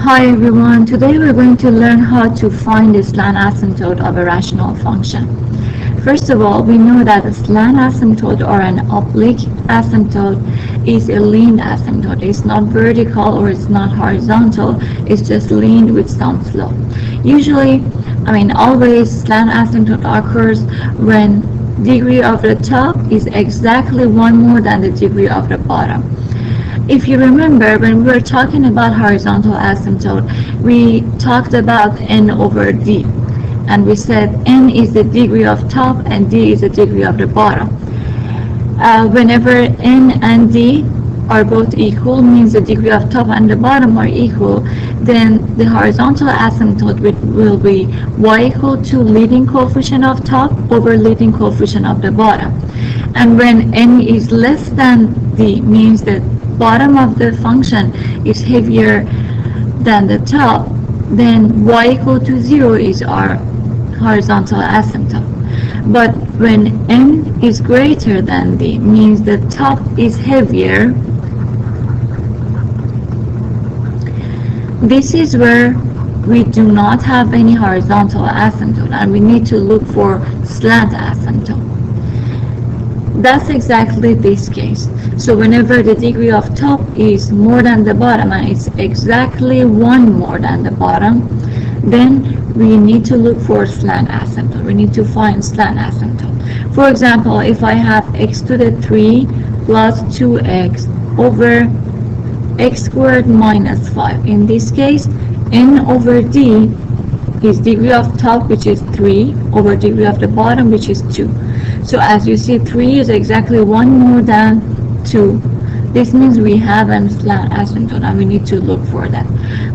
Hi everyone, today we're going to learn how to find the slant asymptote of a rational function. First of all, we know that a slant asymptote or an oblique asymptote is a leaned asymptote. It's not vertical or it's not horizontal, it's just leaned with some slope. Always slant asymptote occurs when degree of the top is exactly one more than the degree of the bottom. If you remember, when we were talking about horizontal asymptote, we talked about n over d. And we said n is the degree of top and d is the degree of the bottom. Whenever n and d are both equal, means the degree of top and the bottom are equal, then the horizontal asymptote will be y equal to leading coefficient of top over leading coefficient of the bottom. And when n is less than d, means that bottom of the function is heavier than the top, then y equal to 0 is our horizontal asymptote. But when n is greater than d, means the top is heavier, this is where we do not have any horizontal asymptote and we need to look for slant asymptote. That's exactly this case. So whenever the degree of top is more than the bottom and it's exactly one more than the bottom, then we need to look for slant asymptote. We need to find slant asymptote. For example, if I have x to the 3 plus 2x over x squared minus 5. In this case, n over d is degree of top, which is 3, over degree of the bottom, which is 2. So as you see, 3 is exactly 1 more than 2. This means we have a slant asymptote and we need to look for that.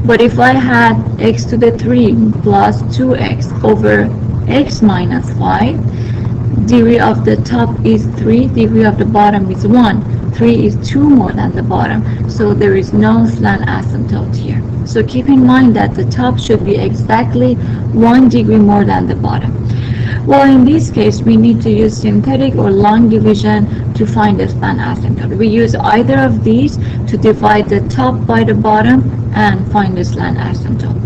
But if I had x to the 3 plus 2x over x minus 5, degree of the top is 3, degree of the bottom is 1. 3 is 2 more than the bottom, so there is no slant asymptote here. So keep in mind that the top should be exactly 1 degree more than the bottom. Well, in this case, we need to use synthetic or long division to find the slant asymptote. We use either of these to divide the top by the bottom and find the slant asymptote.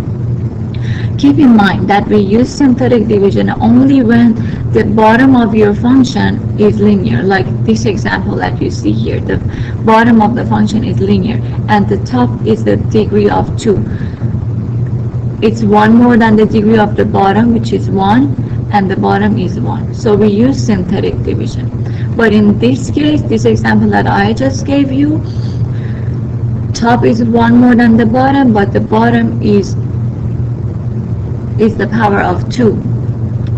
Keep in mind that we use synthetic division only when the bottom of your function is linear, like this example that you see here. The bottom of the function is linear and the top is the degree of 2. It's 1 more than the degree of the bottom, which is 1, and the bottom is 1. So we use synthetic division. But in this case, this example that I just gave you, top is 1 more than the bottom, but the bottom is the power of 2,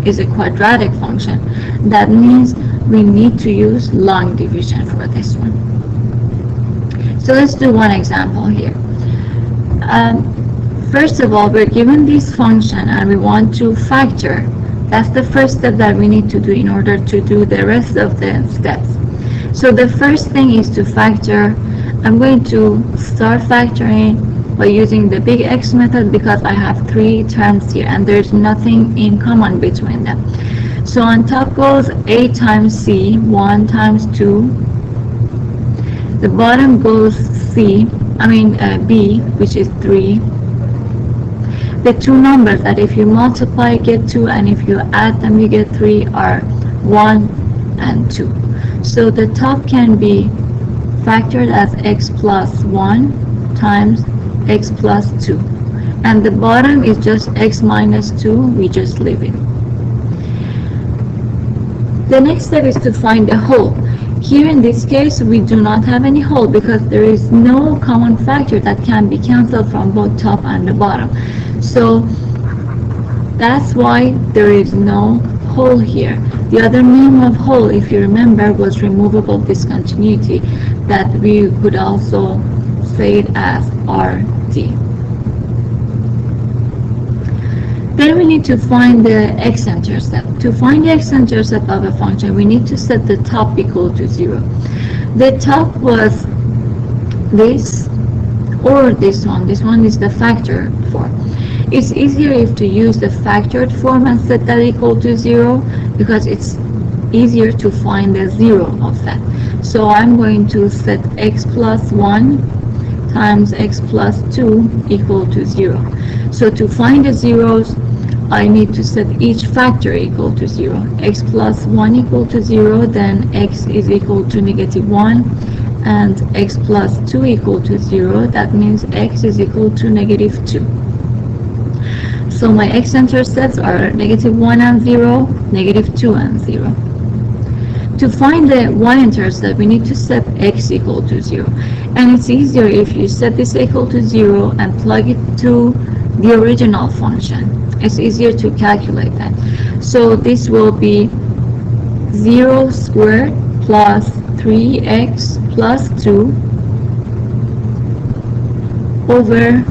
is a quadratic function. That means we need to use long division for this one. So let's do one example here. First of all, we're given this function and we want to factor. That's the first step that we need to do in order to do the rest of the steps. So the first thing is to factor. I'm going to start factoring by using the big X method because I have 3 terms here and there's nothing in common between them. So on top goes a times c, 1 times 2. The bottom goes b, which is 3. The two numbers that if you multiply get 2 and if you add them you get 3 are 1 and 2. So the top can be factored as x plus 1 times x plus 2. And the bottom is just x minus 2, we just leave it. The next step is to find a whole. Here in this case we do not have any whole because there is no common factor that can be cancelled from both top and the bottom. So that's why there is no whole here. The other name of whole, if you remember, was removable discontinuity, that we could also say it as RD. Then we need to find the x-intercept. To find the x-intercept of a function, we need to set the top equal to 0. The top was this or this one. This one is the factored form. It's easier if to use the factored form and set that equal to 0 because it's easier to find the 0 of that. So I'm going to set x plus 1 times x plus 2 equal to 0. So to find the zeros, I need to set each factor equal to 0. X plus 1 equal to 0, then x is equal to negative 1, and x plus 2 equal to 0, that means x is equal to negative 2. So my x-intercepts are negative 1 and 0, negative 2 and 0. To find the y-intercept, we need to set x equal to 0. And it's easier if you set this equal to 0 and plug it to the original function. It's easier to calculate that. So this will be 0 squared plus 3x plus 2 over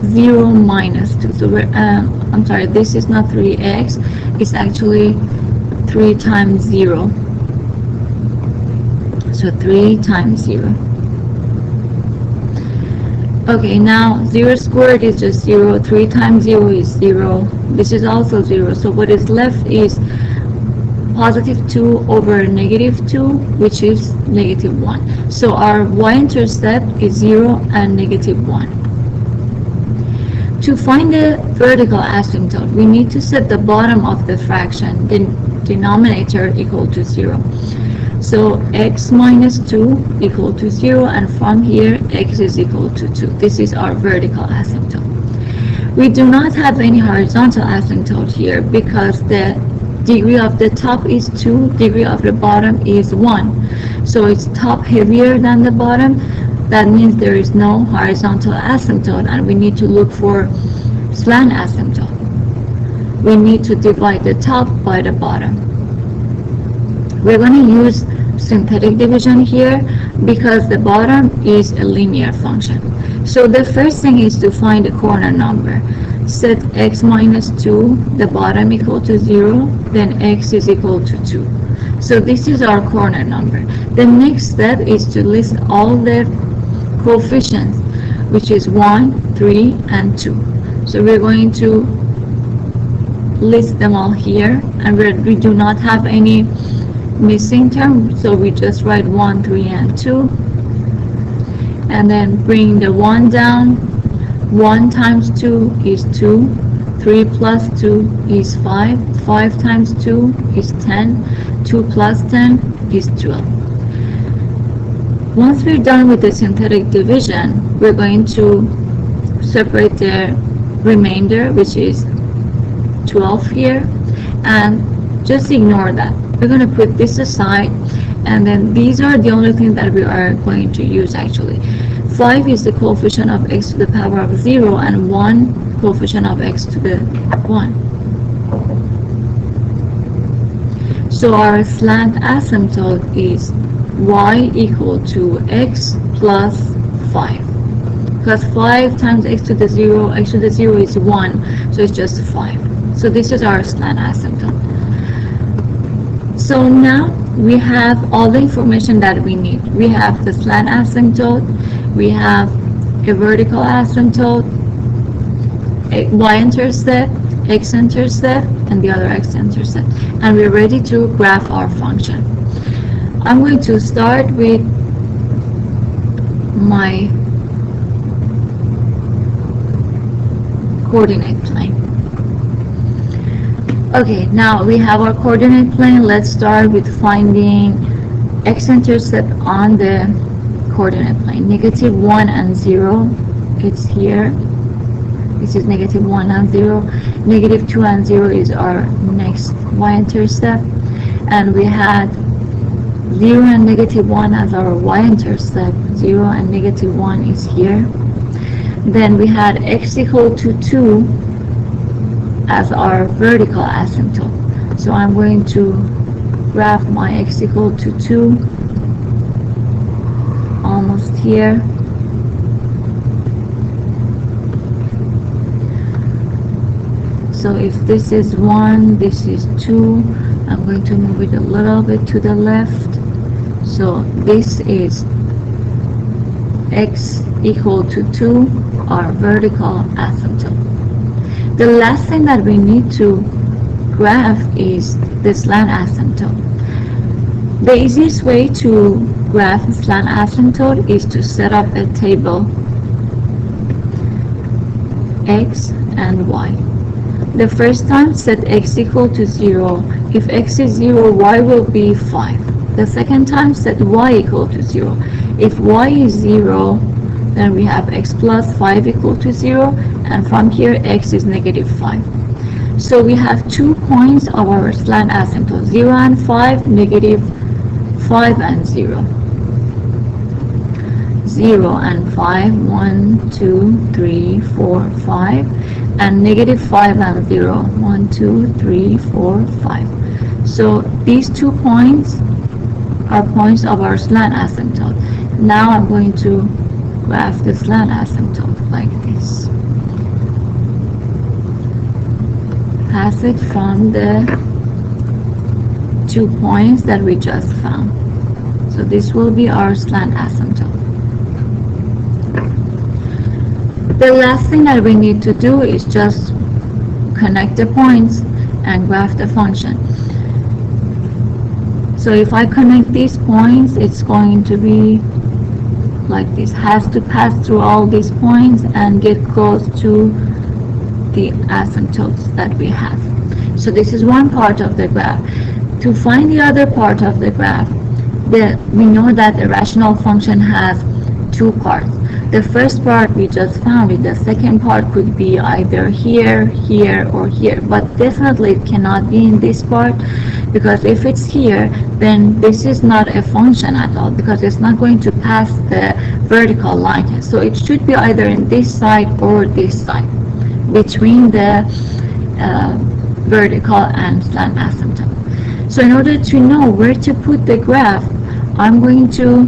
0 minus 2. So I'm sorry, this is not 3x, it's actually 3 times 0. So 3 times 0. Okay, now 0 squared is just 0, 3 times 0 is 0, this is also 0, so what is left is positive 2 over negative 2, which is negative 1. So our y-intercept is 0 and negative 1. To find the vertical asymptote, we need to set the bottom of the fraction, the denominator, equal to 0. So x minus 2 equal to 0, and from here x is equal to 2. This is our vertical asymptote. We do not have any horizontal asymptote here because the degree of the top is 2, degree of the bottom is 1. So it's top heavier than the bottom. That means there is no horizontal asymptote, and we need to look for slant asymptote. We need to divide the top by the bottom. We're going to use synthetic division here because the bottom is a linear function. So the first thing is to find the corner number. Set x minus 2, the bottom equal to 0, then x is equal to 2. So this is our corner number. The next step is to list all the coefficients, which is 1, 3, and 2. So we're going to list them all here, and we do not have any missing term, so we just write 1, 3, and 2, and then bring the 1 down. 1 times 2 is 2, 3 plus 2 is 5, 5 times 2 is 10, 2 plus 10 is 12. Once we're done with the synthetic division, we're going to separate the remainder, which is 12 here, and just ignore that. We're going to put this aside, and then these are the only thing that we are going to use actually. 5 is the coefficient of x to the power of 0, and 1 coefficient of x to the 1. So our slant asymptote is y equal to x plus 5. Because 5 times x to the 0, x to the 0 is 1, so it's just 5. So this is our slant asymptote. So now we have all the information that we need. We have the slant asymptote, we have a vertical asymptote, a y-intercept, x-intercept, and the other x-intercept. And we're ready to graph our function. I'm going to start with my coordinate plane. Okay, now we have our coordinate plane. Let's start with finding x-intercept on the coordinate plane. Negative 1 and 0, it's here. This is negative 1 and 0. Negative 2 and 0 is our next y-intercept. And we had 0 and negative 1 as our y-intercept. 0 and negative 1 is here. Then we had x equal to 2 as our vertical asymptote. So I'm going to graph my x equal to 2, almost here. So if this is 1, this is 2, I'm going to move it a little bit to the left. So this is x equal to 2, our vertical asymptote. The last thing that we need to graph is the slant asymptote. The easiest way to graph slant asymptote is to set up a table x and y. The first time set x equal to 0. If x is 0, y will be 5. The second time set y equal to 0. If y is 0, then we have x plus 5 equal to 0, and from here x is negative 5. So we have 2 points of our slant asymptote, 0 and 5, negative 5 and 0. 0 and 5, 1, 2, 3, 4, 5, and negative 5 and 0, 1, 2, 3, 4, 5. So these 2 points are points of our slant asymptote. Now I'm going to graph the slant asymptote like this. Pass it from the 2 points that we just found. So this will be our slant asymptote. The last thing that we need to do is just connect the points and graph the function. So if I connect these points, it's going to be like this. Has to pass through all these points and get close to the asymptotes that we have. So this is one part of the graph. To find the other part of the graph, we know that the rational function has 2 parts. The first part we just found it. The second part could be either here, here, or here, but definitely it cannot be in this part, because if it's here, then this is not a function at all, because it's not going to pass the vertical line. So it should be either in this side or this side, between the vertical and slant asymptote. So in order to know where to put the graph, I'm going to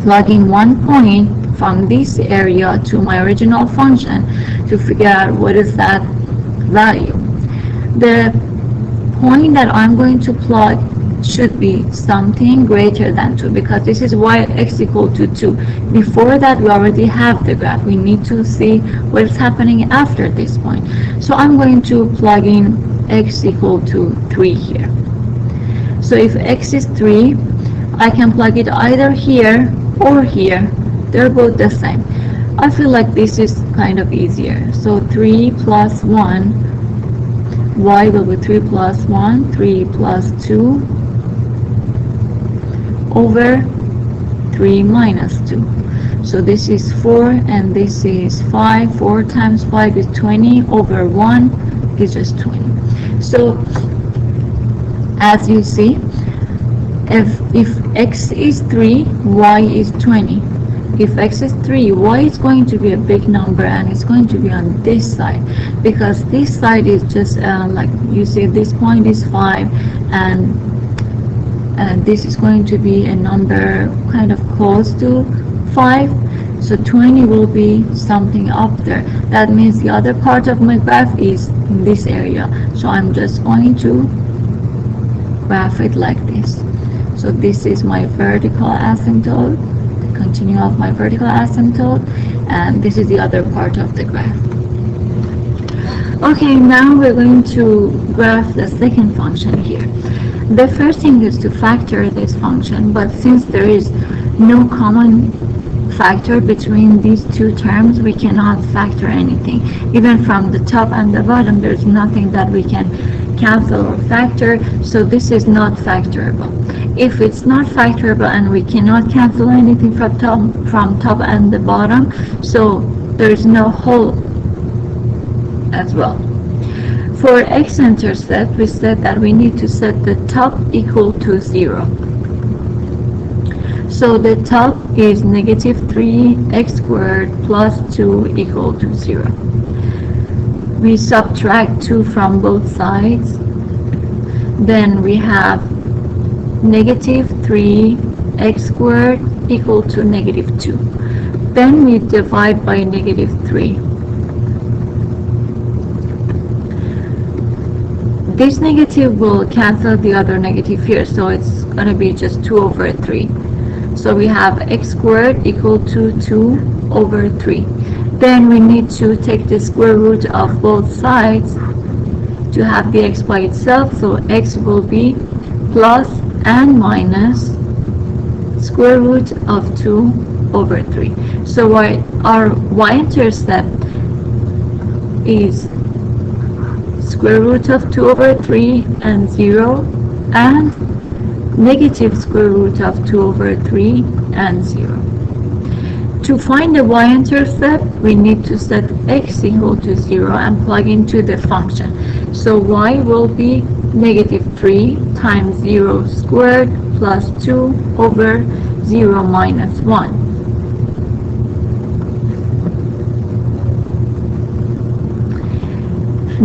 plug in 1 point from this area to my original function to figure out what is that value. The point that I'm going to plug should be something greater than 2, because this is y x equal to 2. Before that, we already have the graph. We need to see what is happening after this point. So I'm going to plug in x equal to 3 here. So if x is 3, I can plug it either here or here. They're both the same. I feel like this is kind of easier. So 3 plus 1, y will be 3 plus 1, 3 plus 2, over 3 minus 2. So this is 4 and this is 5. 4 times 5 is 20, over 1 is just 20. So as you see, if x is 3, y is 20. If x is 3, y is going to be a big number, and it's going to be on this side, because this side is just like you see, this point is 5, and this is going to be a number kind of close to 5. So 20 will be something up there. That means the other part of my graph is in this area. So I'm just going to graph it like this. So this is my vertical asymptote, the continuum of my vertical asymptote, and this is the other part of the graph. Okay, now we're going to graph the second function here. The first thing is to factor this function, but since there is no common factor between these 2 terms, we cannot factor anything. Even from the top and the bottom, there's nothing that we can cancel or factor, so this is not factorable. If it's not factorable and we cannot cancel anything from top and the bottom, so there's no whole as well. For x-intercept, we said that we need to set the top equal to 0. So the top is negative 3x squared plus 2 equal to 0. We subtract 2 from both sides. Then we have negative 3x squared equal to negative 2. Then we divide by negative 3. This negative will cancel the other negative here, so it's going to be just 2 over 3. So we have x squared equal to 2 over 3. Then we need to take the square root of both sides to have the x by itself. So x will be plus and minus square root of 2 over 3. So our y-intercept is square root of 2 over 3 and 0, and negative square root of 2 over 3 and 0. To find the y-intercept, we need to set x equal to 0 and plug into the function. So y will be negative 3 times 0 squared plus 2 over 0 minus 1.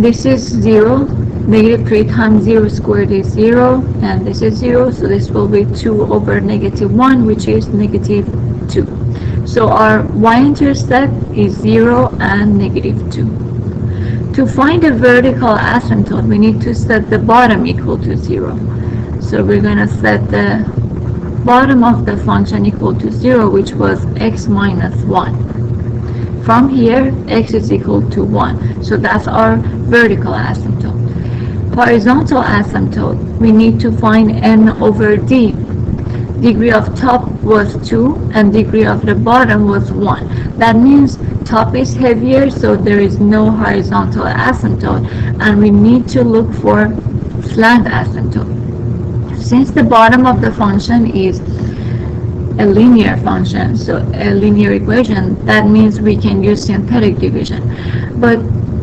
This is 0. Negative 3 times 0 squared is 0, and this is 0, so this will be 2 over negative 1, which is negative 2. So our y-intercept is 0 and negative 2. To find the vertical asymptote, we need to set the bottom equal to 0. So we're going to set the bottom of the function equal to 0, which was x minus 1. From here, x is equal to 1. So that's our vertical asymptote. Horizontal asymptote, we need to find n over d. Degree of top was 2 and degree of the bottom was 1. That means top is heavier, so there is no horizontal asymptote, and we need to look for slant asymptote. Since the bottom of the function is a linear function, so a linear equation, that means we can use synthetic division. But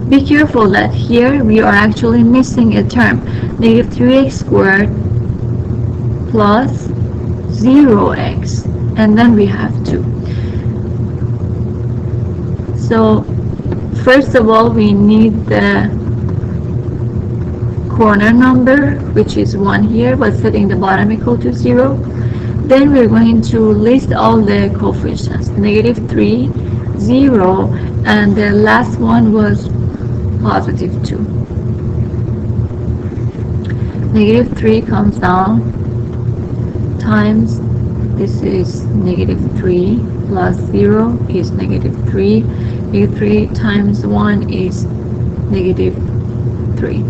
be careful that here we are actually missing a term, negative 3x squared plus 0x, and then we have 2. So first of all, we need the corner number, which is 1 here, but setting the bottom equal to 0. Then we're going to list all the coefficients, negative 3, 0, and the last one was positive 2. Negative 3 comes down times, this is negative 3 plus 0 is negative 3. Negative 3 times 1 is negative 3.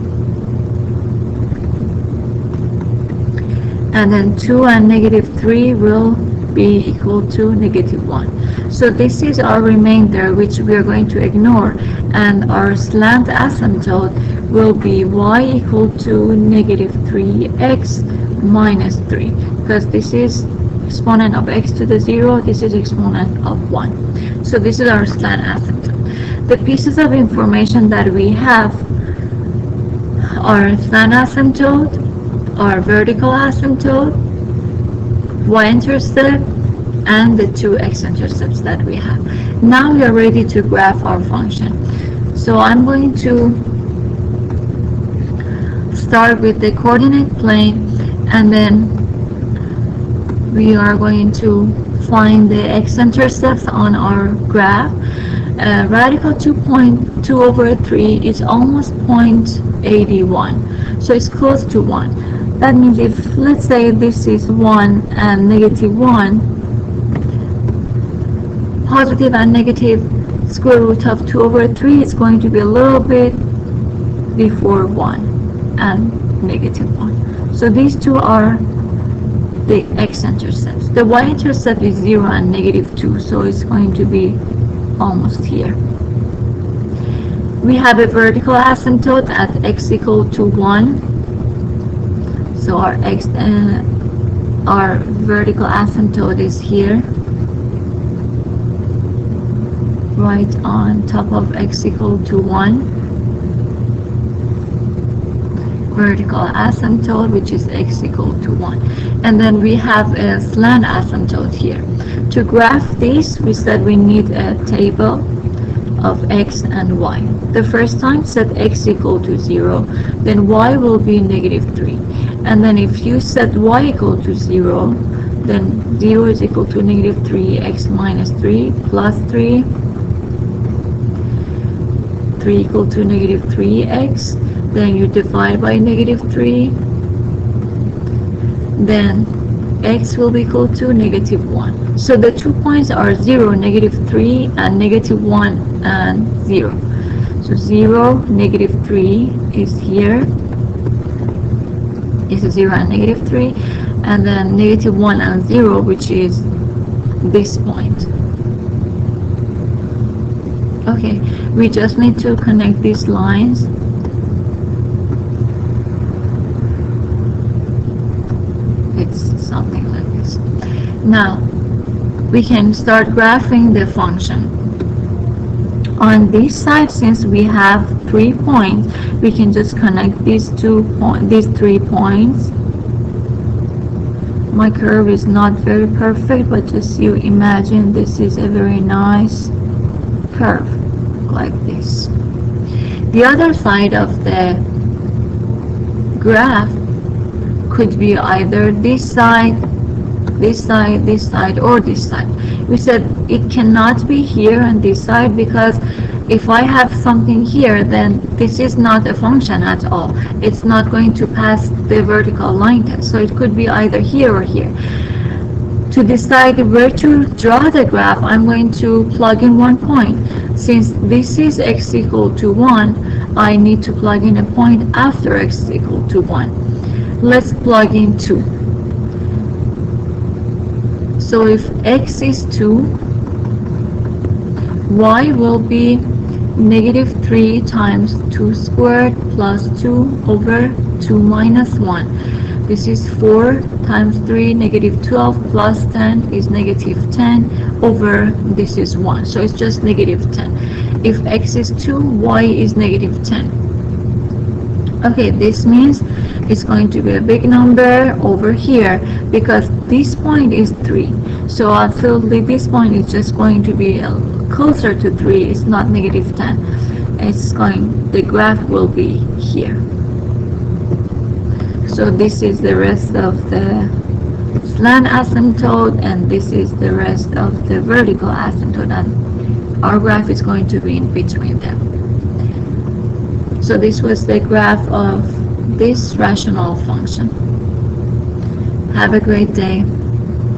And then 2 and negative 3 will be equal to negative 1. So this is our remainder, which we are going to ignore, and our slant asymptote will be y equal to negative 3x minus 3, because this is exponent of x to the 0, this is exponent of 1. So this is our slant asymptote. The pieces of information that we have are slant asymptote, our vertical asymptote, y-intercept, and the two x-intercepts that we have. Now we are ready to graph our function. So I'm going to start with the coordinate plane, and then we are going to find the x-intercepts on our graph. Radical 2.2 over 3 is almost 0.81, so it's close to 1. That means if, let's say, this is 1 and negative 1, positive and negative square root of 2 over 3 is going to be a little bit before 1 and negative 1. So these two are the x-intercepts. The y-intercept is 0 and negative 2, so it's going to be almost here. We have a vertical asymptote at x equal to 1. So our vertical asymptote is here, right on top of x equal to 1. Vertical asymptote, which is x equal to 1. And then we have a slant asymptote here. To graph this, we said we need a table of x and y. The first time, set x equal to 0, then y will be negative 3. And then if you set y equal to 0, then 0 is equal to negative 3x minus 3 plus 3. 3 equal to negative 3x. Then you divide by negative 3. Then x will be equal to negative 1. So the 2 points are 0, negative 3, and negative 1 and 0. So 0, negative 3 is here. Is 0 and negative 3. And then negative 1 and 0, which is this point. Okay, we just need to connect these lines. It's something like this. Now we can start graphing the function. On this side, since we have 3 points, we can just connect these 3 points. My curve is not very perfect, but just you imagine this is a very nice curve like this. The other side of the graph could be either this side, this side, this side, or this side. We said it cannot be here on this side because if I have something here, then this is not a function at all. It's not going to pass the vertical line test. So it could be either here or here. To decide where to draw the graph, I'm going to plug in one point. Since this is x equal to 1, I need to plug in a point after x is equal to 1. Let's plug in 2. So if x is 2, y will be negative 3 times 2 squared plus 2 over 2 minus 1. This is 4 times 3, negative 12 plus 10 is negative 10 over this is 1. So it's just negative 10. If x is 2, y is negative 10. Okay, this means it's going to be a big number over here because this point is 3. So absolutely this point is just going to be closer to 3. It's not negative 10. The graph will be here. So this is the rest of the slant asymptote, and this is the rest of the vertical asymptote, and our graph is going to be in between them. So this was the graph of this rational function. Have a great day.